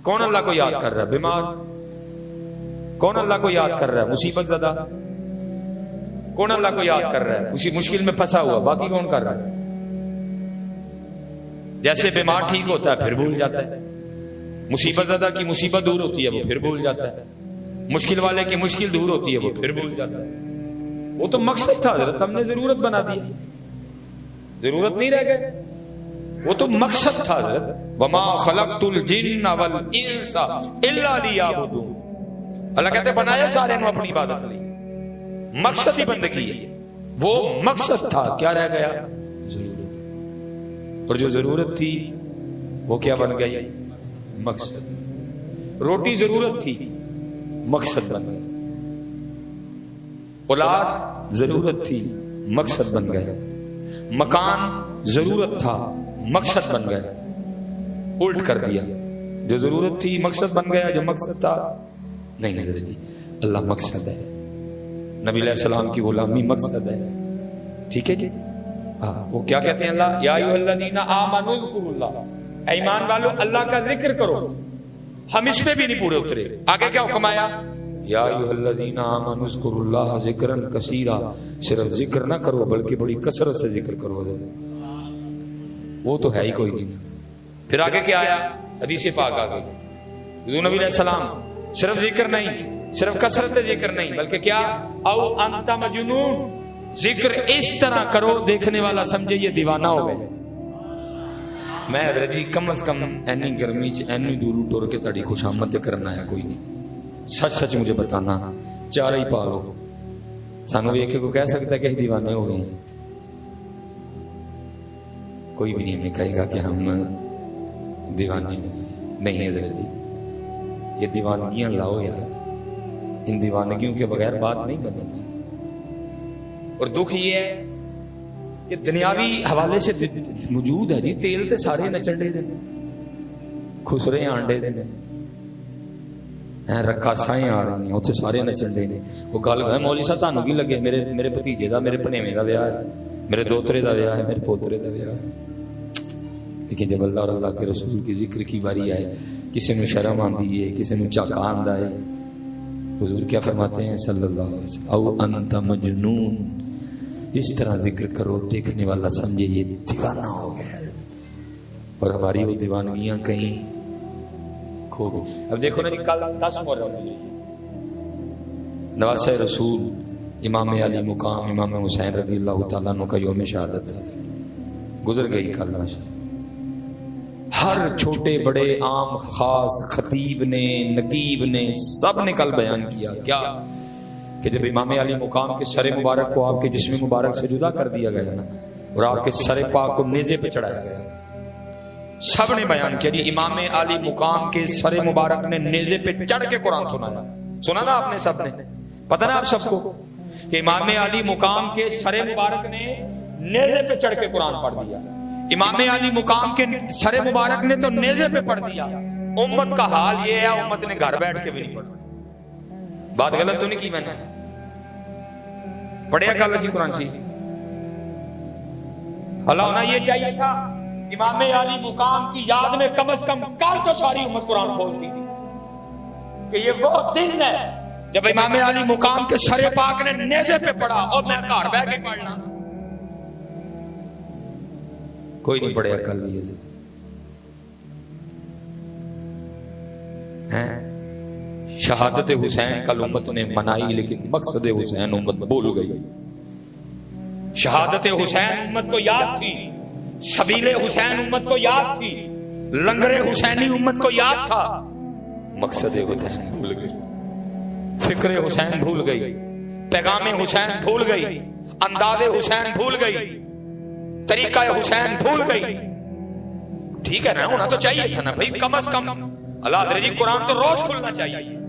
کون اللہ کو یاد کر رہا ہے؟ بیمار. کون اللہ کو یاد کر رہا ہے؟ مصیبت زدہ. کون اللہ کو یاد کر رہا ہے؟ اسی مشکل میں پھنسا ہوا. باقی کون کر رہا ہے؟ جیسے بیمار ٹھیک ہوتا ہے پھر بھول جاتا ہے. مصیبت زدہ کی مصیبت دور ہوتی ہے وہ پھر بھول جاتا ہے. مشکل والے کی مشکل دور ہوتی ہے وہ پھر بھول جاتا ہے. وہ تو مقصد تھا حضرت، ہم نے ضرورت بنا دی. ضرورت نہیں رہ گئے، وہ تو مقصد تھا حضرت. وما خلقت الجن والانس الا لیعبدون. اللہ کہتے ہیں بنایا سارے نے اپنی عبادت لی. مقصد ہی بندگی ہے. وہ مقصد تھا، کیا رہ گیا؟ ضرورت. اور جو ضرورت تھی وہ کیا بن گئی؟ مقصد. روٹی ضرورت تھی، مقصد بن گئی. اولاد ضرورت تھی، مقصد بن گیا. مکان ضرورت تھا، مقصد بن گیا. الٹ کر دیا. جو ضرورت تھی مقصد بن گیا، جو مقصد تھا نہیں. حضرت جی اللہ مقصد ہے، نبی علیہ السلام کی غلامی مقصد ہے. ٹھیک ہے جی. ہاں وہ کیا کہتے ہیں اللہ؟ یا ایھا الذین آمنوا اذکروا اللہ. اے ایمان والو اللہ کا ذکر کرو. ہم اس میں بھی نہیں پورے اترے. آگے کیا حکم آیا؟ یا ایھا الذین آمنوا اذکروا اللہ ذکرا کثیرا. صرف ذکر نہ کرو بلکہ بڑی کثرت سے ذکر کرو. وہ تو ہے ہی کوئی نہیں. پھر آگے کیا آیا؟ حدیث پاک آ گئی. حضور نبی علیہ السلام صرف ذکر نہیں، صرف کثرت ذکر نہیں، بلکہ کیا؟ او انت مجنون. ذکر اس طرح کرو دیکھنے والا سمجھے یہ دیوانہ ہو گئے. میں حضرت جی کم از کم اینی گرمی چ اینی دور ٹور کے تڑی خوش آمد کرنا ہے کوئی نہیں. سچ سچ مجھے بتانا. چارہ ہی پالو. سانو ایک کو کہہ سکتا ہے کہ دیوانے ہو گئے ہیں؟ کوئی بھی نہیں ہمیں کہے گا کہ ہم دیوانے ہو گئے. نہیں حضرت جی یہ دیوانگیاں لاؤ یار. ان دیوانگیوں کے بغیر بات نہیں بنے گی. اور دکھ یہ ہے کہ دنیاوی حوالے سے موجود ہے جی. تیل تے سارے نچڑے دے، خسرے آنڈے دے، رقاصائیں آ رہی ہیں اتنے سارے نچڑے نے. وہ گل ہے مولوی صاحب تانوں کی لگے میرے بھتیجے دا، میرے بھنیویں دا ویاہ ہے، میرے دوترے دا ویاہ ہے، میرے پوترے دا ویاہ ہے. لیکن جب اللہ اور اللہ کے رسول کی ذکر کی باری آئے کسی نے شرم آندی ہے، کسی نے چاکا آندا ہے. حضور کیا فرماتے ہیں صلی اللہ علیہ وسلم؟ او انت مجنون. اس طرح ذکر کرو دیکھنے والا سمجھے یہ دیوانہ ہو گیا. اور ہماری وہ دیوانگیاں کہیں کھو گئی. اب دیکھو نا جی کل 10 محرم نواسہ رسول امام علی مقام امام حسین رضی اللہ تعالیٰ عنہ کا یوم شہادت تھا. گزر گئی کل ماشاءاللہ. ہر چھوٹے بڑے عام خاص خطیب نے نقیب نے سب نے کل بیان کیا کیا کہ جب امام علی مقام کے سر مبارک کو آپ کے جسم مبارک سے جدا کر دیا گیا نا اور آپ کے سر پاک کو نیزے پہ چڑھایا گیا، سب نے بیان کیا جی امام علی مقام کے سر مبارک نے نیزے پہ چڑھ کے قرآن سنایا. سنا نا آپ نے سب نے؟ پتہ نا آپ سب کو کہ امام علی مقام کے سر مبارک نے نیزے پہ چڑھ کے قرآن پڑھ دیا. امام علی مقام کے سر مبارک نے تو نیزے پہ پڑھ دیا. امت کا حال یہ ہے امت نے گھر بیٹھ کے بھی نہیں پڑھا. بات غلط تو نہیں کی میں نے؟ پڑھیا کل اسی قرآن شریف. اللہ ہونا یہ چاہیے تھا امام علی مقام کی یاد میں کم از کم کل تو ساری امت قرآن کھولتی تھی کہ یہ وہ دن ہے جب امام علی مقام کے سر پاک نے نیزے پہ پڑھا اور میں گھر بیٹھ کے پڑھنا. کوئی نہیں پڑھیا کل بھی ہے. شہادت حسین کل امت نے منائی لیکن مقصد حسین امت بھول گئی. شہادت حسین امت کو یاد تھی، سبیل حسین امت کو یاد تھی، لنگر حسینی امت کو یاد تھا. مقصد حسین بھول گئی، فکر حسین بھول گئی، پیغام حسین بھول گئی، انداز حسین بھول گئی، طریقہ حسین بھول گئی. ٹھیک ہے نا ہونا تو چاہیے تھا نا بھائی. کم از کم اللہ تعالی جی قرآن تو روز کھلنا چاہیے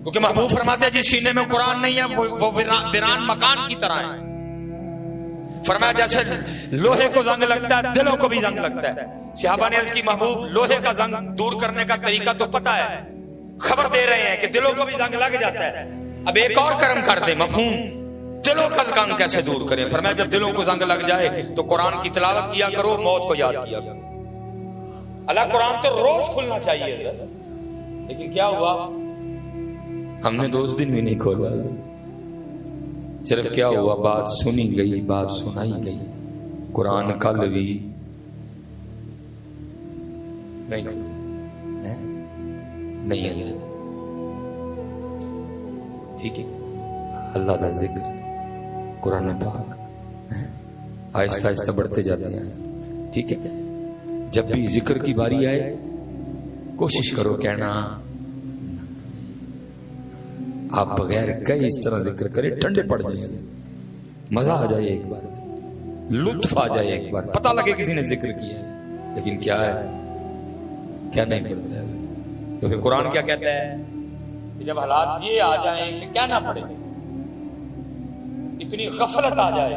کیونکہ محبوب فرماتے ہیں جس سینے میں قرآن نہیں ہے وہ ویران مکان کی طرح ہے. فرمایا جیسے لوہے کو زنگ لگتا ہے دلوں کو بھی زنگ لگتا ہے. صحابہ نے عرض کی محبوب لوہے کا زنگ دور کرنے کا طریقہ تو پتا ہے، خبر دے رہے ہیں کہ دلوں کو بھی زنگ لگ جاتا ہے. اب ایک اور کرم کر دے مفہوم دلوں کا زنگ کیسے دور کریں. فرمایا جب دلوں کو زنگ لگ جائے تو قرآن کی تلاوت کیا کرو، موت کو یاد کیا کرو. اللہ قرآن تو روز کھلنا چاہیے تھا، لیکن کیا ہوا، ہم نے 2 دن بھی نہیں کھولا، صرف کیا ہوا، بات سنی گئی، بات سنائی گئی، قرآن کل بھی نہیں ہے، ٹھیک ہے، اللہ کا ذکر قرآن پاک آہستہ آہستہ بڑھتے جاتے ہیں، ٹھیک ہے، جب بھی ذکر کی باری آئے کوشش کرو کہنا، آپ بغیر کئی اس طرح ذکر کرے ٹھنڈے پڑ جائیں گے، مزہ آ جائے ایک بار، لطف آ جائے ایک بار، پتہ لگے کسی نے ذکر کیا ہے، لیکن کیا ہے، کیا نہیں پڑتا ہے، تو پھر قرآن کیا کہتا ہے کہ جب حالات یہ آ جائیں کہ کیا نہ پڑے، اتنی غفلت آ جائے،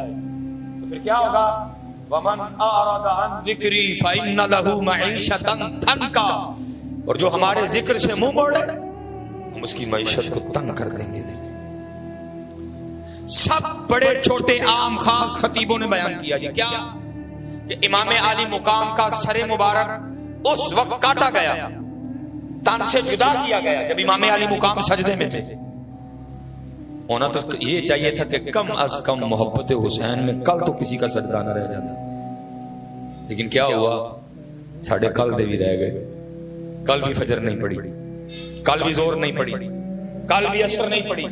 تو پھر کیا ہوگا، وَمَنْ أَعْرَضَ عَنْ ذِكْرِي فَإِنَّ لَهُ مَعِيشَةً ضَنْكًا، اور جو ہمارے ذکر سے منہ موڑے ہم اس کی معیشت کو تنگ کر دیں گے۔ سب بڑے چھوٹے عام خاص خطیبوں نے بیان کیا جی کیا کہ امام عالی مقام کا سر مبارک اس وقت کاٹا گیا، تن سے جدا کیا گیا جب امام عالی مقام سجدے میں تھے۔ ہونا تو یہ چاہیے تھا کہ کم از کم محبت حسین میں کل تو کسی کا سجدہ نہ رہ جاتا، لیکن کیا ہوا، ساڑھے کل دے بھی رہ گئے، کل بھی فجر نہیں پڑی، کل بھی زور نہیں پڑی، کل بھی عصر نہیں پڑی،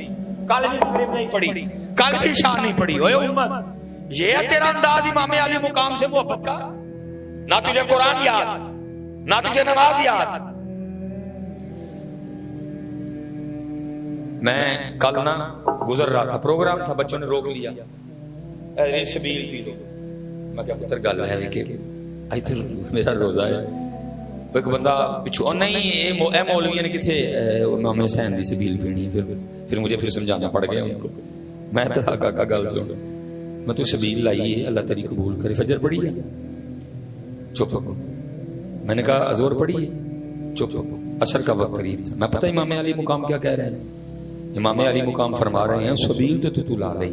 کل بھی مغرب نہیں پڑی، کل بھی عشاء نہیں پڑی۔ اوے امت، یہ ہے تیرا انداز امام علی مقام سے محبت کا؟ نہ تجھے قرآن یاد، نہ تجھے نماز یاد۔ میں کل نہ گزر رہا تھا، پروگرام تھا، بچوں نے روک لیا، اے شبیل پی لو، میں کہا پتر گل ہے کہ آئی تو میرا روزہ ہے، ایک بندہ پچھو نہیں اے مولوی نے کتھے امام حسین دی سبیل پینی ہے، پھر مجھے پھر سمجھانا پڑ گیا ان کو، میں تو کا گل سن، میں تو سبیل لائی ہے، اللہ تیری قبول کرے، فجر پڑھی ہے، چپ ہو، میں نے کہا ظہر پڑھی ہے، چپ ہو، عصر کا وقت قریب تھا، میں پتہ امام علی مقام کیا کہہ رہے ہیں، امام علی مقام فرما رہے ہیں سبیل تو لا لئی،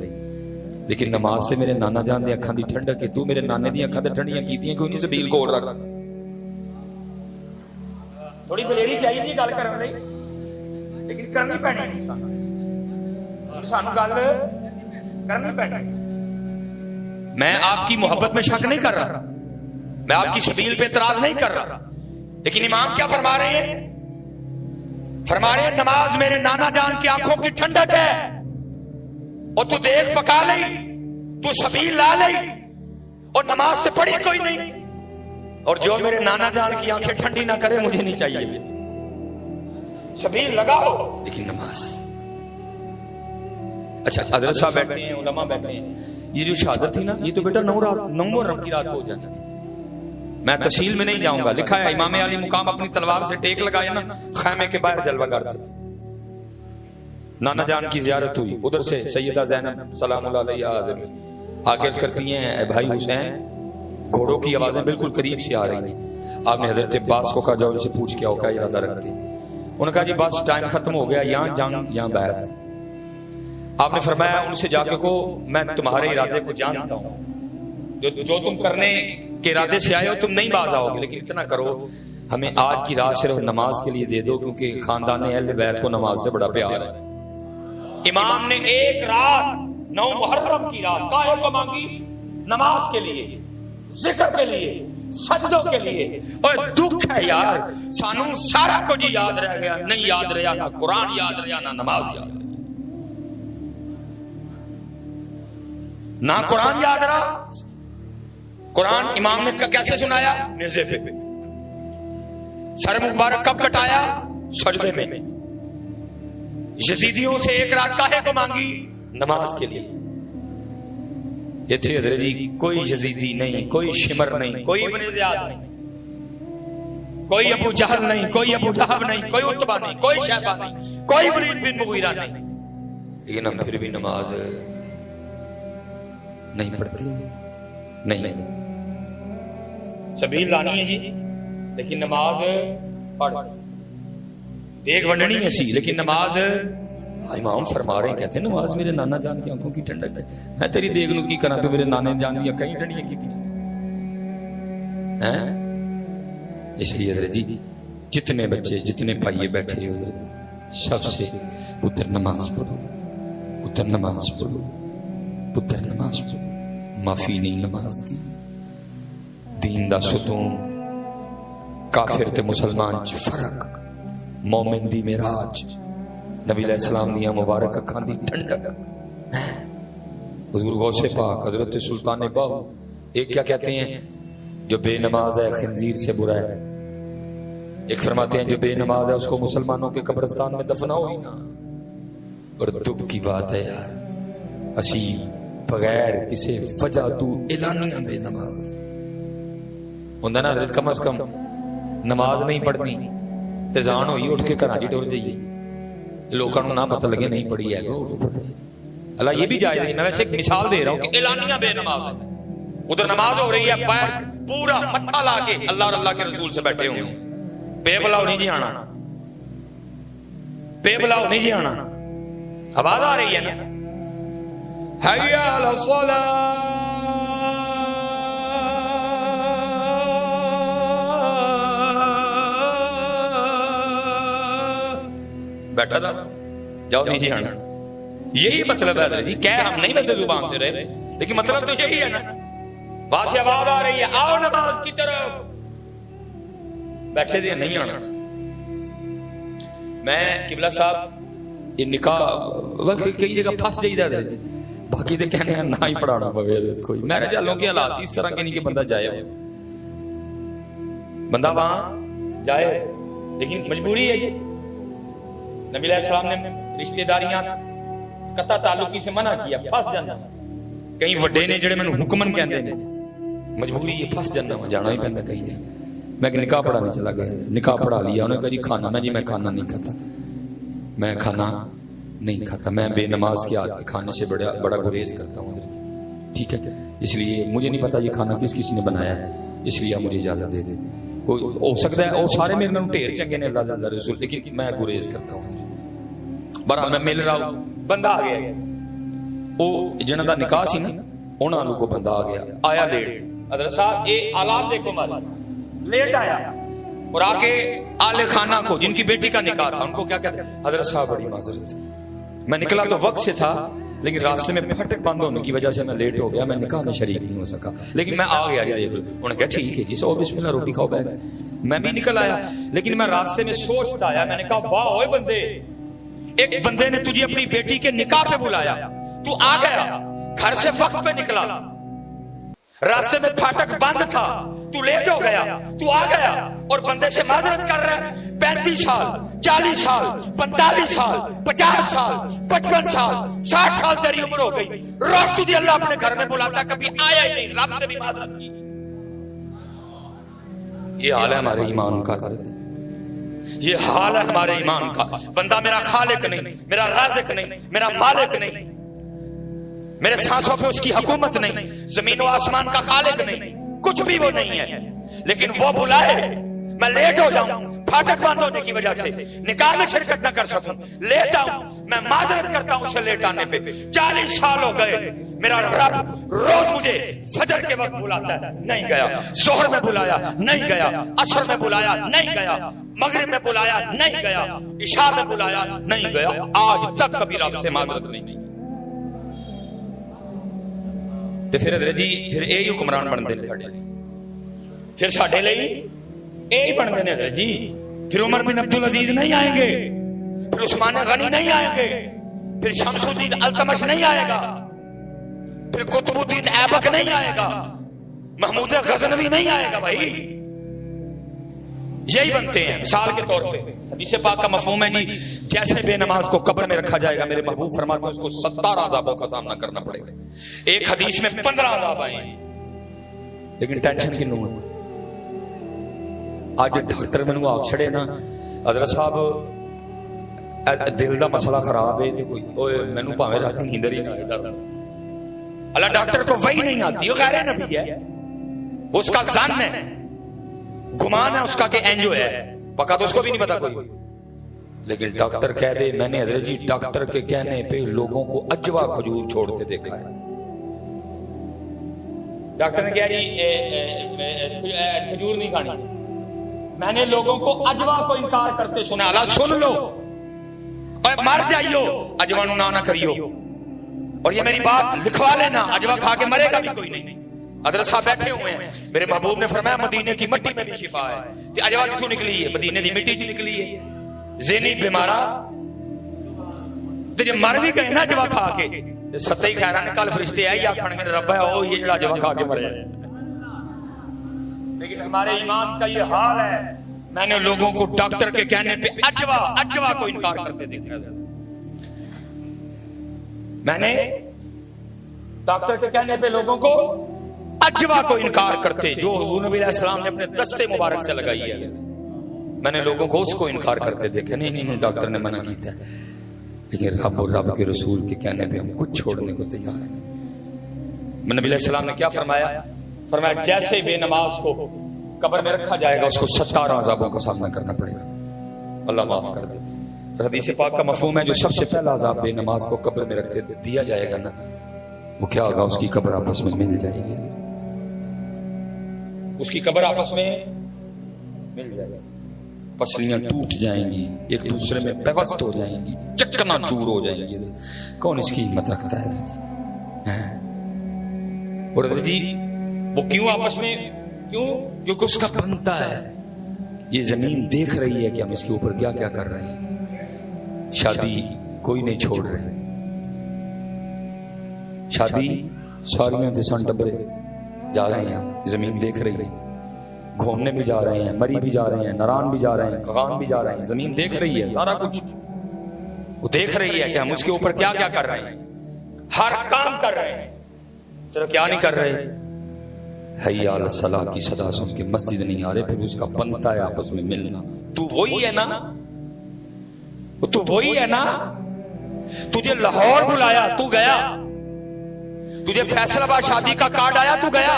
لیکن نماز سے میرے نانا جان دی اکھاں دی ٹھنڈک ہے، تو میرے نانے دی اکھاں تے ٹھنڈیاں کیتیاں کیوں نہیں سبیل کول رکھ، تھوڑی دلیری چاہیے تھی گل کرن لئی، لیکن کرنی پینی سانو گل کرنی پینی۔ میں آپ کی محبت میں شک نہیں کر رہا، میں آپ کی سبیل پہ اعتراض نہیں کر رہا، لیکن امام کیا فرما رہے ہیں، فرما رہے ہیں نماز میرے نانا جان کی آنکھوں کی ٹھنڈک ہے، اور تو دیکھ پکا لئی، تو سبیل لا لئی، اور نماز سے پڑھی کوئی نہیں، اور جو میرے نانا جان کی آنکھیں ٹھنڈی نہ کرے مجھے نہیں چاہیے، سبیل لگاؤ لیکن نماز۔ اچھا حضرت صاحب بیٹھے ہیں، علماء بیٹھے ہیں، یہ جو شہادت تھی نا یہ تو بیٹا 9 محرم کی رات ہو جانی تھی، میں تفصیل میں نہیں جاؤں گا، لکھا ہے امام علی مقام اپنی تلوار سے ٹیک لگائے نا، خیمے کے باہر جلوہ گر تھے، نانا جان کی زیارت ہوئی، ادھر سے سیدہ زینب سلام اللہ علیہ آدمی آگے کرتی ہیں اے بھائی حسین، گھوڑوں کی آوازیں بالکل قریب سے آ رہی ہیں، آپ نے حضرت عباس کو کہا جاؤ ان سے پوچھ کیا ہو کیا ارادہ رکھتے ہیں، انہوں نے کہا جی بس ٹائم ختم ہو گیا، یہاں جنگ یہاں بیعت، آپ نے فرمایا ان سے جا کے کو میں تمہارے ارادے کو جانتا ہوں، جو تم کرنے کے ارادے سے آئے ہو تم نہیں باز آؤ گے، لیکن اتنا کرو ہمیں آج کی رات صرف نماز کے لیے دے دو، کیونکہ خاندان اہل بیت کو نماز سے بڑا پیار ہے۔ امام نے ایک رات 9 محرم کی رات کاہے کو مانگی؟ نماز کے لیے، ذکر کے لیے، سجدوں کے لیے۔ اور دکھ ہے یار، سانو سارا کچھ یاد رہ گیا، نہیں یاد رہا نہ قرآن یاد رہا نہ نماز یاد رہا، نہ قرآن یاد رہا۔ قرآن امام نے کیسے سنایا؟ نیزے پہ۔ سر مبارک کب کٹایا؟ سجدے میں۔ یزیدیوں سے ایک رات کاہے کو مانگی؟ نماز کے لیے۔ یہ تھے حضرت جی، کوئی یزیدی نہیں، کوئی شمر نہیں، کوئی ابن زیاد نہیں، کوئی ابو جہل نہیں، کوئی ابو لہب نہیں، کوئی عتبہ نہیں، کوئی شیبہ نہیں، کوئی ولید بن مغیرہ نہیں، لیکن ہم پھر بھی نماز نہیں پڑھتے، نہیں۔ سبیل لانی ہے جی، لیکن نماز پڑھ، دیکھ ونڈنی ہے سی، لیکن نماز امام فرما رہے ہیں، کہتے ہیں نماز میرے نانا جان کی آنکھوں کی ٹھنڈک ہے، میں تیری دیکھ لوں کی کرا تو میرے نانے جان دی کہیں ٹھنڈیاں کی تھی، اس لیے حضرت جی جتنے بچے جتنے بھائی بیٹھے ہو سب سے پتر نماز پڑھو، پتر نماز پڑھو، پتر نماز پڑھو۔ معافی نہیں نماز دی، دین دا ستون، کافر تے مسلمان چ فرق، مومن دی معراج، نبی علیہ السلام دیا مبارک اکھاں دی ٹھنڈک۔ حضور غوث پاک حضرت سلطان باہو ایک کیا کہتے ہیں؟ جو بے نماز ہے خنزیر سے برا ہے۔ ایک فرماتے ہیں جو بے نماز ہے اس کو مسلمانوں کے قبرستان میں دفناؤ ہی نہ۔ اور دکھ کی بات ہے یار، اسی بغیر کسی وجہ تو اعلانیہ بے نماز ہوندہ نا حضرت، کم از کم نماز نہیں پڑھنی تے زان ہوئی اٹھ کے کراچی ٹور جائیے، لوگوں کو نہ پتہ لگے نہیں پڑھی ہے گو۔ اللہ یہ بھی جائز ہے، میں ویسے ایک مثال دے رہا ہوں کہ اعلانیہ بے نماز ہے، ادھر نماز ہو رہی ہے، پیر پورا متھا لا کے اللہ اور اللہ کے رسول سے بیٹھے ہوئے ہیں، بے بلاؤ نہیں جی آنا، بے بلاؤ نہیں جی آنا، آواز آ رہی ہے نا، حی علی الصلاۃ، بیٹھا تھا جاؤ نہیں جی آنا۔ یہی مطلب ہے جی، کہہ ہم نہیں ویسے زبان سے رہے لیکن مطلب تو یہی ہے نا، وہاں سے آواز آ رہی ہے آؤ نماز کی طرف، بیٹھے دے نہیں آنا۔ میں قبلہ صاحب یہ نکاح وقت کئی جگہ پھنس جائیدا ہے، باقی تے کہنے ہیں نہ ہی پڑھانا پوے کوئی میرج والوں کے حالات اس طرح کے نہیں کہ بندہ جائے، بندہ وہاں جائے لیکن مجبوری ہے جی۔ نبی علیہ السلام نے رشتہ داریاں قطع تعلقی سے منع کیا، پھنس جانا۔ کئی وڈے نے جڑے مینوں حکمن کہندے نے، مجبوری ہے پھنس جانا، میں جانا ہی پیندا کہیں ہے۔ میں کہ نکاح پڑھانے چلا گیا، نکاح پڑھا لیا، انہوں نے کہا جی کھانا، میں جی میں کھانا نہیں کھاتا، میں کھانا نہیں کھاتا، میں بے نماز کے آدمی کھانے سے بڑا گریز کرتا ہوں حضرت، ٹھیک ہے، اس لیے مجھے نہیں پتا یہ کھانا کس نے بنایا ہے، اس لیے آپ مجھے اجازت دے دیں۔ ہو سکتا ہے وہ سارے میرے نام ڈھیر چنگے نے اللہ اللہ رسول، لیکن میں گریز کرتا ہوں۔ بہرحال میں مل رہا ہوں، بندہ آ گیا، وہ جنہاں دا نکاح سی نا انہاں لوگوں کو بندہ آ گیا، آیا لیٹ، حضرت صاحب اے آلات دیکھو مالی، لیٹ آیا اور آ کے آل خانہ کو جن کی بیٹی کا نکاح تھا ان کو کیا کہتے ہیں؟ حضرت صاحب بڑی معذرت، میں نکلا تو وقت سے تھا لیکن راستے میں پھٹک بند ہونے کی وجہ سے میں لیٹ ہو گیا، میں نکاح میں شریک نہیں ہو سکا، لیکن میں آ گیا جی۔ انہوں نے کہا ٹھیک ہے جی، سو بسم اللہ روٹی کھاؤ بیٹھ۔ میں بھی نکل آیا لیکن میں راستے میں سوچتا آیا، میں نے کہا واہ ہوئے بندے، ایک بندے نے تجھے اپنی بیٹی کے نکاح پہ بلایا، تو آ گیا، گھر سے وقت پہ نکلا، راستے میں پھاٹک بند تھا، تو لیٹ ہو گیا، تو آ گیا اور بندے سے معذرت کر رہا ہے۔ 35 سال 40 سال 45 سال 50 سال 55 سال 60 سال تیری عمر ہو گئی، روز تجھے اللہ اپنے گھر میں بلاتا، کبھی آیا ہی نہیں، رب سے بھی معذرت کی۔ یہ حال ہے ہمارے ایمان کا حضرت، یہ حال ہے ہمارے ایمان کا۔ بندہ میرا خالق نہیں، میرا رازق نہیں، میرا مالک نہیں، میرے سانسوں پہ اس کی حکومت نہیں، زمین و آسمان کا خالق نہیں، کچھ بھی وہ نہیں ہے، لیکن وہ بلائے میں لیٹ ہو جاؤں، پھاٹک بند ہونے کی وجہ سے نکاح میں شرکت نہ کر سکوں، لیٹ آؤں، میں معذرت کرتا ہوں اسے لیٹ آنے پہ۔ 40 سال ہو گئے، میرا رب روز مجھے فجر کے وقت بلاتا ہے، نہیں گیا، ظہر میں بلایا نہیں گیا، عصر میں بلایا نہیں گیا، مغرب میں بلایا نہیں گیا، عشاء میں بلایا نہیں گیا، آج تک کبھی رب سے معذرت نہیں کی۔ تو پھر حضرت جی پھر یہی حکمران بنتے ہیں ساڈے، پھر ساڈے لئی یہی بنتے ہیں حضرت جی۔ پھر عمر بن عبدالعزیز نہیں آئیں گے، پھر عثمان غنی نہیں آئیں گے، پھر شمس الدین التمش نہیں آئے گا، پھر قطب الدین ایبک نہیں آئے گا، محمود غزنوی نہیں آئے گا، بھائی یہی بنتے ہیں۔ مثال کے طور پہ حدیث پاک کا مفہوم ہے جی، جیسے بے نماز کو قبر میں رکھا جائے گا، میرے محبوب فرماتے ہیں اس کو 70 عذابوں کا سامنا کرنا پڑے گا۔ ایک حدیث میں 15 عذاب آئے ہیں، لیکن ٹینشن کی نوں آج ڈاکٹر مینوں آ چھڑے نا حضرت صاحب دل دا مسئلہ خراب ہے تو کوئی اوے مینوں بھاویں رات نیندر ہی نہ آئے، ڈر اللہ ڈاکٹر کو وہی نہیں آتی، وہ غیر نبی ہے، اس کا ظن ہے، گمان ہے اس کا کہ اینجو ہے، پکا تو اس کو بھی نہیں پتا کوئی، لیکن ڈاکٹر کہہ دے میں نے حضرت جی ڈاکٹر کے کہنے پہ لوگوں کو اجوا کھجور چھوڑتے دیکھا ہے۔ ڈاکٹر نے کہا جی کھجور نہیں کھانی، میں نے لوگوں کو اجوا کو انکار کرتے سنا. اللہ سن لو اور مر جائیو اجوا نو نہ کریو. اور یہ میری بات لکھوا لینا, اجوا کھا کے مرے گا بھی کوئی نہیں. حضرت صاحب بیٹھے ہوئے ہیں, میرے محبوب نے فرمایا مدینے کی مٹی میں بھی شفا ہے. تو اجوا کتوں نکلی ہے؟ مدینے کی مٹی کی نکلی ہے. ذہنی بیمارا تے مر بھی گئے نا اجوا کھا کے, ستے ہی خیران کل فرشتے آئے آکھن گے رب ہے او یہ جڑا اجوا کھا کے مرے. لیکن ہمارے ایمان کا یہ حال ہے, میں نے لوگوں کو ڈاکٹر کے کہنے پہ اجوا کو انکار کرتے دیکھا. میں نے ڈاکٹر کے کہنے پہ لوگوں کو اجوا کو انکار کرتے, جو حضور نبی علیہ السلام نے اپنے دستے مبارک سے لگائی ہے, میں نے لوگوں کو اس کو انکار کرتے دیکھا. نہیں ڈاکٹر نے منع کیتا ہے, لیکن رب اور رب کے رسول کے کہنے پہ ہم کچھ چھوڑنے کو تیار ہیں. نبی علیہ السلام نے کیا فرمایا؟ فرمایا جیسے بے نماز کو قبر میں رکھا جائے گا اس کو 17 عذابوں کا سامنا کرنا پڑے گا. اللہ معاف کر دے. حدیث پاک کا مفہوم ہے جو سب سے پہلا عذاب بے نماز کو قبر میں رکھتے دیا جائے گا نا, وہ کیا ہوگا؟ اس کی قبر آپس میں مل جائے گی. اس کی قبر آپس میں مل جائے گی, پسلیاں ٹوٹ جائیں گی, ایک دوسرے میں پیوست ہو جائیں گی, چکنا چور ہو جائیں گی. کون اس کی ہمت رکھتا ہے؟ اور جی وہ کیوں آپس میں, کیوں؟ کیونکہ اس کا بنتا ہے. یہ زمین دیکھ رہی ہے کہ ہم اس کے اوپر کیا کیا کر رہے ہیں. شادی کوئی نہیں چھوڑ رہے, شادی ساریاں جسان ڈبرے جا رہے ہیں, زمین دیکھ رہی ہے. گھومنے بھی جا رہے ہیں, مری بھی جا رہے ہیں, نران بھی جا رہے ہیں, کغان بھی جا رہے ہیں. زمین دیکھ رہی ہے سارا کچھ, وہ دیکھ رہی ہے کہ ہم اس کے اوپر کیا کیا کر رہے ہیں. ہر کام کر رہے ہیں, صرف کیا نہیں کر رہے؟ حی علی الصلاۃ کی صدا سن کے مسجد نہیں آ رہے. پھر اس کا بنتا ہے آپس میں ملنا. تو وہی ہے نا, تو وہی ہے نا. تجھے لاہور بلایا تو گیا, تجھے فیصل آباد شادی کا کارڈ آیا تو گیا,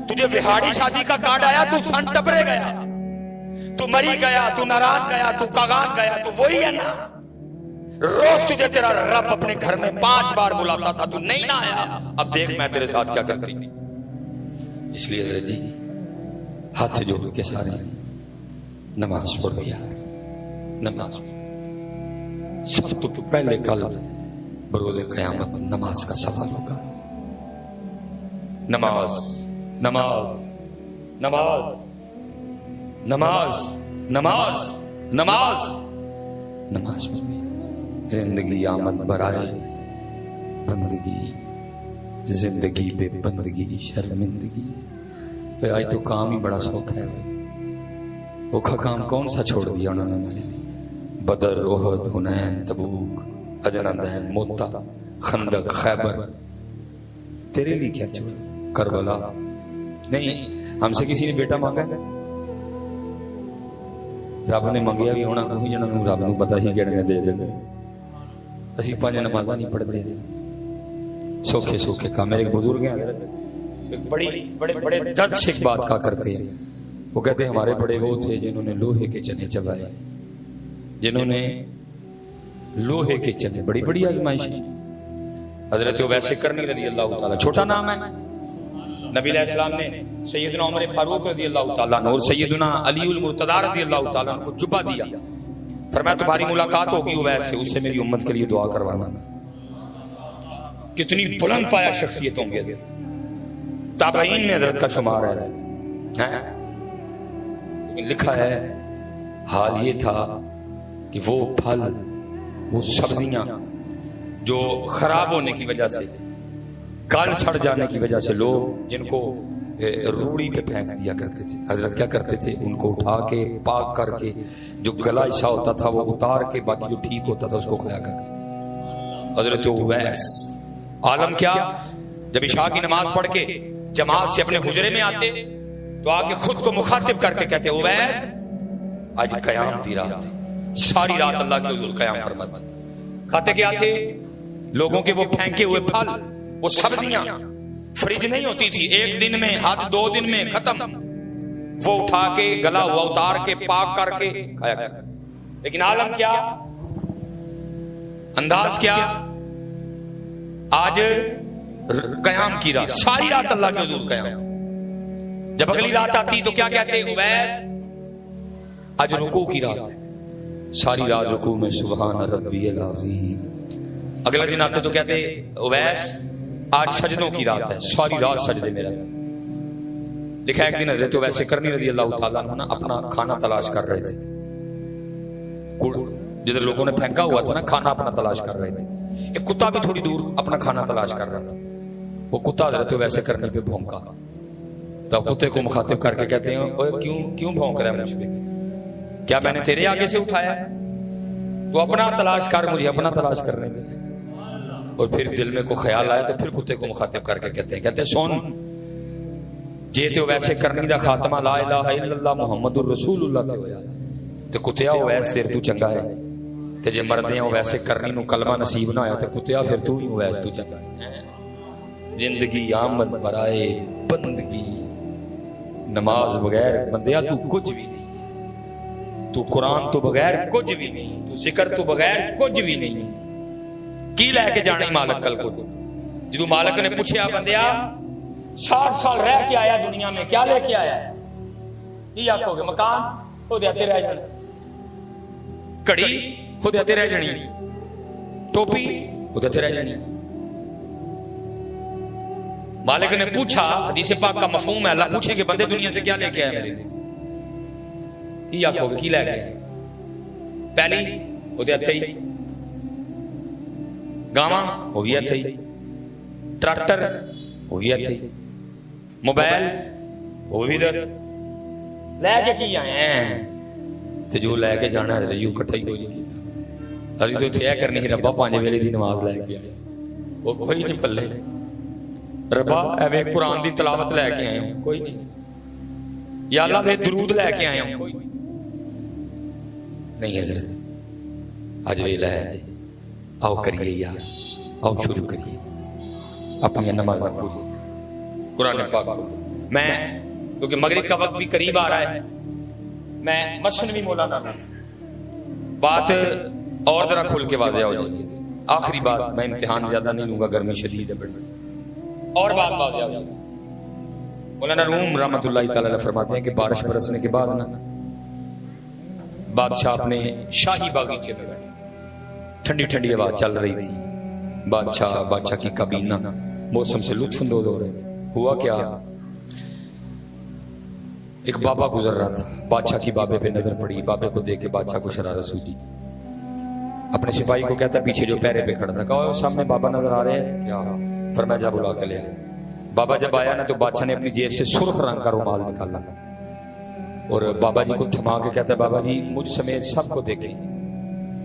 تجھے بہاڑی شادی کا کارڈ آیا تو سن ٹپرے گیا, تو مری گیا, تو ناران گیا, تو کاغان گیا. تو وہی ہے نا. روز تجھے تیرا رب اپنے گھر میں 5 بار بلاتا تھا, تو نہیں نہ آیا. اب دیکھ میں تیرے ساتھ کیا کرتی. اس لیے جی ہاتھ جوڑ کے سارے نماز پڑھو یار, نماز پڑھو. سب تو پہلے کل بروز قیامت نماز کا سوال ہوگا. نماز نماز نماز نماز نماز نماز نماز زندگی آمد برائے بندگی, زندگی بے بندگی شرمندگی. آج تو کام ہی بڑا سوکھا ہے. اوکھا کام کون سا چھوڑ دیا انہوں نے ہمارے لیے؟ بدر, احد, حنین, تبوک, اجندین, موتا, خندق, خیبر. تیرے لیے کیا چھوڑا؟ کربلا. نہیں, ہم سے کسی نے بیٹا مانگا ہے؟ رب نے منگیا بھی ہونا کوئی جنہوں رب نے پتا ہی کہنے دے دے. اسی 5 نمازاں نہیں پڑھتے, سوکھے سوکھے کام. میرے ایک بزرگ ہیں, بڑے بڑے درد سے ایک بات کہا کرتے ہیں. وہ کہتے ہیں ہمارے بڑے وہ تھے جنہوں نے لوہے کے چنے چبائے, جنہوں نے لوہے کے چنے, بڑی بڑی آزمائشیں. حضرت ویسے کرنی رضی اللہ تعالیٰ, چھوٹا نام ہے, نبی علیہ السلام نے سیدنا عمر فاروق رضی اللہ تعالیٰ عنہ اور سیدنا علی المرتضی رضی اللہ تعالیٰ عنہ کو جبہ دیا. فرمایا تمہاری ملاقات ہوگی اویس سے, اس سے میری امت کے لیے دعا کروانا. کتنی بلند پایا شخصیتوں کے تابعین میں حضرت کا شمار ہے. لکھا ہے حال یہ تھا کہ وہ پھل, وہ سبزیاں جو خراب ہونے کی وجہ سے, گل سڑ جانے کی وجہ سے لوگ جن کو روڑی پہ پھینک دیا کرتے تھے, حضرت کیا کرتے تھے؟ ان کو اٹھا کے پاک کر کے جو گلا ایسا ہوتا تھا وہ اتار کے باقی جو ٹھیک ہوتا تھا اس کو کھایا کرتے تھے. حضرت اویس عالم کیا, جب عشاء کی نماز پڑھ کے جماعت سے اپنے حجرے میں آتے تو آ کے خود کو مخاطب کر کے کہتے اویس آج قیام دی رات, ساری رات اللہ کے حضور قیام فرماتے. کھاتے کیا تھے؟ لوگوں کے وہ پھینکے ہوئے پھل, وہ سبزیاں. فریج نہیں ہوتی تھی, 1 دن میں حد 2 دن میں ختم. وہ اٹھا کے گلا ہوا اتار کے پاک کر کے کھایا کرتے. لیکن عالم کیا, انداز کیا, آج قیام کی رات, ساری رات اللہ کے حضور قیام. جب اگلی رات آتی تو کیا کہتے؟ اویس آج رکوع کی رات ہے، ساری رات رکوع میں سبحان ربی العظیم. اگلا دن آتے تو کہتے اویس آج سجدوں کی رات ہے، ساری رات سجدے میں رہتے. لکھا ایک دن حضرت اویس کرنی رضی اللہ تعالیٰ عنہ اپنا کھانا تلاش کر رہے تھے. جدھر لوگوں نے پھینکا ہوا تھا نا کھانا اپنا تلاش کر رہے تھے. ایک کتا بھی تھوڑی دور اپنا کھانا تلاش کر رہا تھا. وہ کتا حضرت اویس کرنی پہ بھونکا تو کتے کو مخاطب کر کے کہتے ہیں اوے کیوں بھونک رہا ہے مجھ پہ؟ کیا میں نے تیرے آگے سے اٹھایا؟ تو اپنا تلاش کر، مجھے اپنا تلاش کرنے دے. اور پھر دل میں کو خیال آیا تو پھر کتے کو مخاطب کر کے کہتے ہیں سن جے تے ویسے کرنی دا خاتمہ لا الہ الا اللہ محمد الرسول اللہ تے ہویا تے کتیا اویس تیر تو چنگا ہے، تے جے مردیاں ویسے کرنی نو کلمہ نصیب نہ ہویا تے کتیا پھر تو ہی اویس تو چنگا ہے. زندگی آمد برائے بندگی، نماز بغیر بندیا تو کچھ بھی نہیں، تو قرآن تو بغیر کچھ بھی نہیں، تو ذکر تو بغیر کچھ بھی نہیں. کی لے کے جانا ہی مالک کل کو؟ جدو مالک نے پوچھیا بندیا 60 سال رہ کے آیا دنیا میں، کیا لے کے آیا ہے؟ یہ آکھو گے مکان خود آتے رہ جانا، کڑی خود آتے رہ جانی، ٹوپی خود آتے رہ جانی. مالک نے پوچھا، حدیث پاک کا مفہوم ہے اللہ پوچھے کہ بندے دنیا سے کیا لے کے آیا میرے لیے؟ یہ آکھو گے کی لے کے آیا؟ پہلی خود آتے ہی، گاواں وہ بھی آتے ہی، ٹریکٹر وہ بھی آتے ہی، موبائل وہ بھی ادھر لے کے کی آئے ہیں. تو جو لے کے جانا ہے یوں کٹھا ہی کوئی نہیں کیتا. ابھی تو تھے کرنی ہی ربا 5 ویلے دی نماز لے کے آئے، وہ کوئی نہیں پلے. ربا ایویں قرآن دی تلاوت لے کے آئے ہوں کوئی نہیں. یا اللہ میں درود لے کے آئے ہوں کوئی نہیں. حضرت آج ویلا ہے جی، آؤ کریے یار، آؤ شروع کریے اپنی نماز پوری قرآن پاک. میں کیونکہ مغرب کا وقت بھی قریب آ رہا ہے، میں مثنوی مولانا بات اور ذرا کھل کے واضح ہو جائے گی. آخری بات، میں امتحان زیادہ نہیں لوں گا، گرمی شدید ہے بڑی، اور بات واضح ہو جائے گی. مولانا روم رحمۃ اللہ تعالی علیہ فرماتے ہیں کہ بارش برسنے کے بعد نا بادشاہ اپنے شاہی باغیچے میں بیٹھے، ٹھنڈی ٹھنڈی ہوا چل رہی تھی. بادشاہ کی کابینہ موسم سے لطف اندوز ہو رہے تھے. ہوا کیا، ایک بابا گزر رہا تھا، بادشاہ کی بابے پہ نظر پڑی. بابے کو دیکھ کے بادشاہ کو شرارت سوچی، اپنے سپاہی کو کہتا پیچھے جو پیرے پہ کھڑا تھا، کہا سامنے بابا نظر آ رہے ہیں کیا؟ فرمایا جا بلا کے لے آیا. بابا جب آیا نا تو بادشاہ نے اپنی جیب سے سرخ رنگ کا رومال نکالا اور بابا جی کو تھما کے کہتا ہے بابا جی مجھ سمیت سب کو دیکھیں،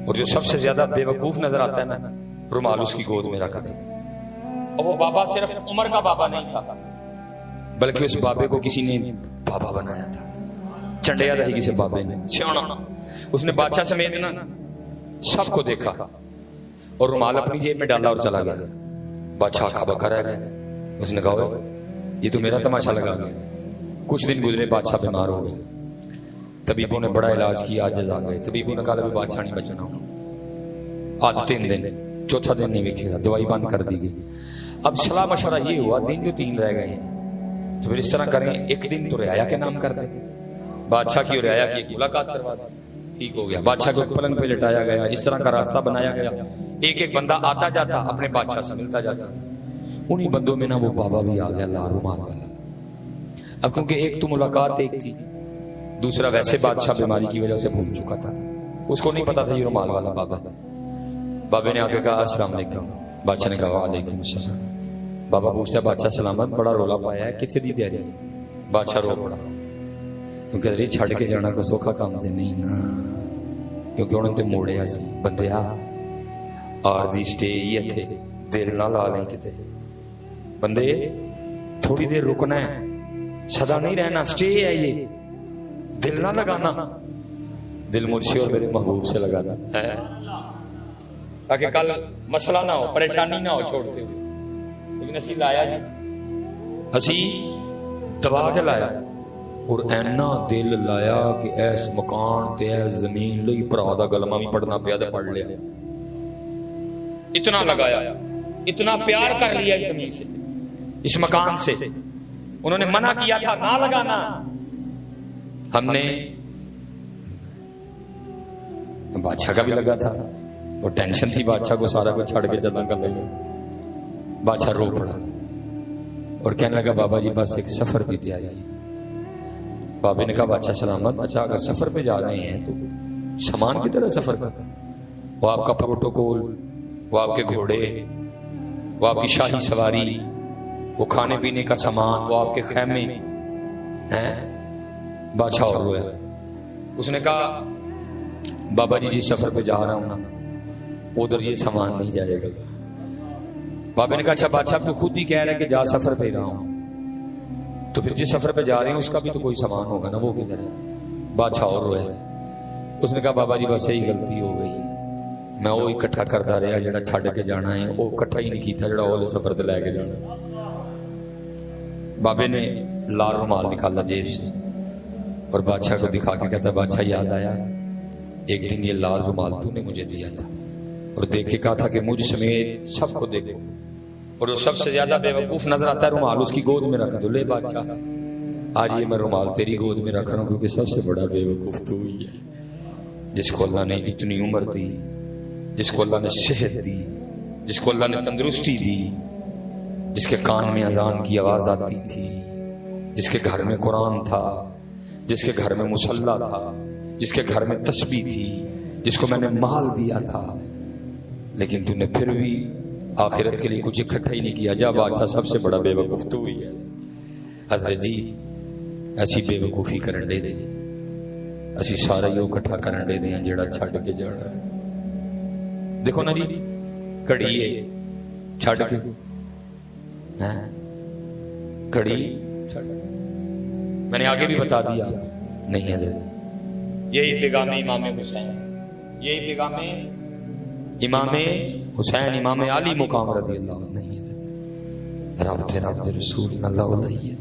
اور جو سب سے زیادہ بے وقوف نظر آتا ہے نا رومال اس کی گود میں رکھ دیں. اور وہ بابا صرف عمر کا بابا نہیں تھا بلکہ اس بابے کو کسی نے بابا بنایا تھا، چنڈیا رہی کسی بابے نے سیانا. اس نے بادشاہ سمیت نا سب کو دیکھا اور رومال اپنی جیب میں ڈالا اور چلا گیا. بادشاہ کھا بکا رہ گیا. اس نے کہا یہ تو میرا تماشا لگا گیا. کچھ دن گزرے بادشاہ بیمار ہو گئے. طبیبوں نے بڑا علاج کیا، عاجز آ گئے. طبیبوں نے کہا ابھی بادشاہ نہیں بچنا. آج 3 دن، چوتھا دن نہیں ویکھے گا، دوائی بند کر دی گئی. اب صلاح مشورہ یہ ہوا دن جو 3 رہ گئے ہیں تو پھر اس طرح کریں ایک دن تو رعایا کے نام کر دیں، بادشاہ کی اور رعایا کی ملاقات کروا دیں. ٹھیک ہو گیا. بادشاہ کو پلنگ پہ لٹایا گیا، اس طرح کا راستہ بنایا گیا. ایک ایک بندہ آتا جاتا اپنے بادشاہ سے ملتا جاتا. انہی بندوں میں نا وہ بابا بھی آ گیا لال رومال والا. اب کیونکہ ایک تو ملاقات ایک تھی، دوسرا ویسے بادشاہ بیماری کی وجہ سے بھول چکا تھا، اس کو نہیں پتا تھا یہ رومال والا بابا. بابے نے آ کے کہا السلام علیکم. بادشاہ نے کہا وعلیکم السلام. بابا پوچھتا ہے بادشاہ سلامت، بڑا رولا پایا ہے، کتنے دی تیاری؟ بادشاہ رو پڑا کیونکہ ارے چھڑ کے جانا کو سوکھا کام تے نہیں نا، کیونکہ انہوں نے موڑیا سی بندیا عارضی سٹے یہ تھے، دل نہ لا لیں کتے بندے، تھوڑی دیر رکنا ہے، سدا نہیں رہنا، سٹے ہے یہ، دل نہ لگانا. دل مجھ سے اور میرے محبوب سے لگانا ہے تاکہ کل مسئلہ نہ ہو، پریشانی نہ ہو چھوڑتے ہوئے. لیکن اسی لایا جی، اسی دبا کے لایا اور اینا دل لایا کہ ایس مکان تے ایس زمین لئی پرا دا گلما بھی پڑھنا پیا تے پڑھ لیا. اتنا لگایا، اتنا پیار کر لیا اس زمین سے، اس مکان سے. انہوں نے منع کیا تھا نہ لگانا، ہم نے بادشاہ کا بھی لگا تھا، وہ ٹینشن تھی بادشاہ کو، سارا کچھ چھڑ کے چلنا کر لیں گے۔ بادشاہ رو پڑا اور کہنے لگا بابا جی بس ایک سفر کی تیاری ہے۔ بابے نے کہا بادشاہ سلامت، اچھا اگر سفر پہ جا رہے ہیں تو سامان کی طرح سفر کا، وہ آپ کا پروٹوکول، وہ آپ کے گھوڑے، وہ آپ کی شاہی سواری، وہ کھانے پینے کا سامان، وہ آپ کے خیمے ہیں۔ بادشاہ اور رویا۔ اس نے کہا بابا جی جس سفر پہ جا رہا ہوں نا ادھر یہ سامان نہیں جائے گا۔ بابا نے کہا اچھا بادشاہ تو خود ہی کہہ رہے کہ جا سفر پہ رہا ہوں، تو پھر جس سفر پہ جا رہے ہیں اس کا بھی تو کوئی سامان ہوگا نا، وہ کدھر ہے؟ بادشاہ اور رویا۔ اس نے کہا بابا جی بس یہی غلطی ہو گئی، میں وہ اکٹھا کرتا رہا جڑا چھڈ کے جانا ہے، وہ اکٹھا ہی نہیں کیتا جڑا وہ سفر تے لے کے جانا۔ بابے نے لال رومال نکالا جیب سے اور بادشاہ کو دکھا کے کہتا بادشاہ یاد آیا ایک دن یہ لال رومال تو نے مجھے دیا تھا، اور دیکھ کے کہا تھا کہ مجھ سمیت سب کو دیکھو، اور وہ سب سے زیادہ بے وقوف نظر آتا ہے رومال اس کی گود میں رکھ دو۔ لے بادشاہ آج یہ میں رومال تیری گود میں رکھ رہا ہوں کیونکہ سب سے بڑا بے وقوف تو ہی ہے، جس کو اللہ نے اتنی عمر دی، جس کو اللہ نے صحت دی، جس کو اللہ نے تندرستی دی، جس کے کان میں اذان کی آواز آتی تھی، جس کے گھر میں قرآن تھا، جس کے گھر میں مصلی تھا، جس کے گھر میں تسبیح تھی، جس کو میں نے مال دیا تھا، لیکن تو نے پھر بھی آخرت کے لیے کچھ اکٹھا ہی نہیں کیا۔ جا بادشاہ سب سے بڑا بے وقوف تو ہی ہے۔ حضرت جی ایسی بے وقوفی کرن دے جی، اسی سارا ہی اکٹھا کرن دے دیں جیڑا چھڈ کے جانا ہے۔ دیکھو نا جی کڑی ہے چھڈ کے، کڑی چھڈ، میں نے آگے بھی بتا دیا نہیں حضرت، یہی پیغام امام حسین، یہی پیغام امام حسین امام علی مقام رضی اللہ عنہ نہیں ہے۔ رب دے رسول اللہ علیہ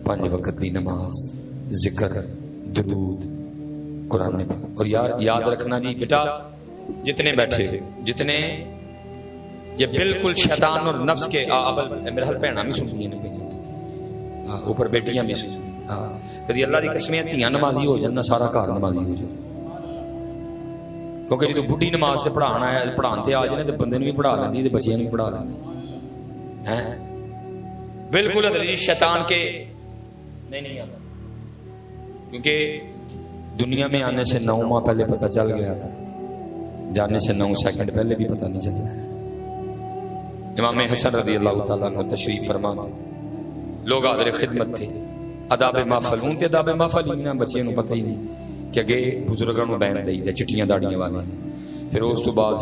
5 وقت دی نماز، ذکر، درود، قرآن پاک۔ اور یاد رکھنا جی بیٹا جتنے بیٹھے جتنے یہ بالکل شیطان اور نفس کے میرے حل بہنا بھی سنتی ہیں اوپر بیٹیاں بھی سنتی کدی اللہ دی قسمیں تھیاں نمازی ہو جانا سارا گھر نمازی ہو جائے، کیونکہ جدو بڈھی نماز سے پڑھانا ہے پڑھان سے آ جائے تو بندے بھی پڑھا لینی تے بچیاں بھی پڑھا لینی ہیں بالکل حضرت شیطان کے نہیں آتا، کیونکہ دنیا میں آنے سے 9 ماہ پہلے پتہ چل گیا تھا، جانے سے 9 سیکنڈ پہلے بھی پتہ نہیں چلنا ہے۔ امام حسن رضی اللہ تعالیٰ عنہ تشریف فرما تھے، لوگ حاضر خدمت تھے، آداب محفلون تے آداب محفلین بچیاں نو پتہ ہی نہیں کہ اگے بزرگاں نو بیان دئی دے چٹیاں داڑیاں والے، پھر اس تو بعد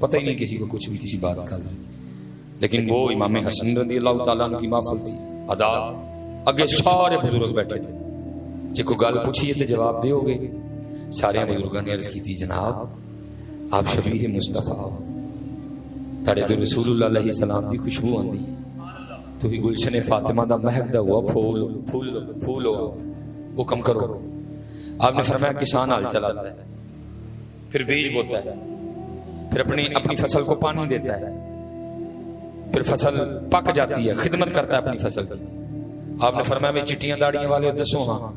پتہ ہی نہیں کسی کو کچھ بھی کسی بات کا، لیکن وہ امام حسن رضی اللہ تعالیٰ عنہ کی محفل تھی، آداب اگے سارے بزرگ بیٹھے تھے، جے کوئی گل پوچھیے تے جواب دیو گے۔ سارے بزرگاں نے عرض کی تھی جناب آپ شبیہ مصطفیٰ ہو، تاڑے تو رسول اللہ علیہ السلام دی خوشبو آندی ہے، تو ہی گلشن فاطمہ دا مہک دا ہوا پھول ہو، حکم کرو۔ آپ نے فرمایا کسان حل چلاتا ہے، پھر بیج بوتا ہے، پھر اپنی فصل کو پانی دیتا ہے، پھر فصل پک جاتی ہے، خدمت کرتا ہے اپنی فصل کی۔ آپ نے فرمایا میں چٹیاں داڑیاں والے دسو ہاں،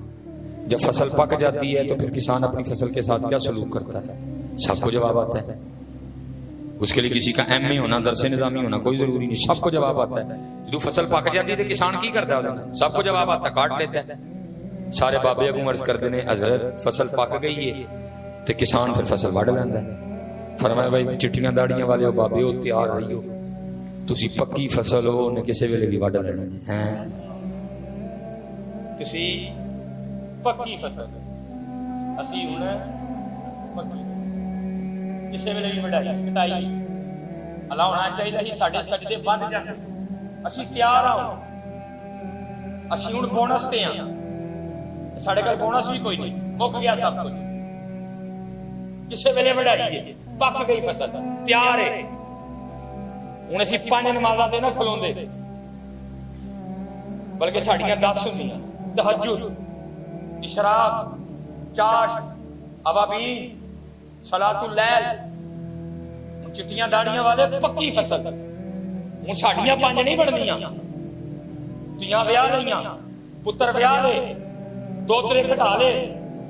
جب فصل پک جاتی ہے تو پھر کسان اپنی فصل کے ساتھ کیا سلوک کرتا ہے؟ سب کو جواب آتا ہے، اس کے لیے کسی کا ایم اے ہونا درس نظامی ہونا کوئی ضروری نہیں، سب کو جواب آتا ہے۔ جو فصل پک جاتی ہے تو کسان کی کرتا ہے؟ سب کو جواب آتا ہے، کاٹ لیتا ہے۔ سارے بابے اگوں عرض کرتے ہیں حضرت فصل پک گئی ہے تو کسان پھر فصل وڈ لینا ہے۔ فرمایا بھائی چٹیاں داڑیاں والے ہو بابے ہو تیار رہی ہو، تسی پکی فصل ہو انہیں کسی ویلے بھی وڈ لینا ہے، تسی پکی فصل اسی ہوں پکی کسی ویلے بھی وڈائی کٹائی اللہ ہونا چاہیے ہی ساڈے سجدے بن جانے، اسی تیار ہوں، اسی ہوں بونس تے ہاں، ساڈے کول بونس بھی کوئی نہیں، مک گیا سب کچھ، کسی ویلے وڈائی ہے پک گئی فصل تیار ہے، ہوں اسی 5 نمازاں تے نہ کھلوندے بلکہ ساڈیاں 10 ہوندیاں، تہجد، اشراق، چاشت، اوابین، صلاۃ اللیل، چٹیاں داڑیاں والے پکی فصل، ہوں ساڈیاں 5 نہیں بننیاں، تیاں ویاہ لئیاں، پتر ویاہ لے، دوترے کٹا لے،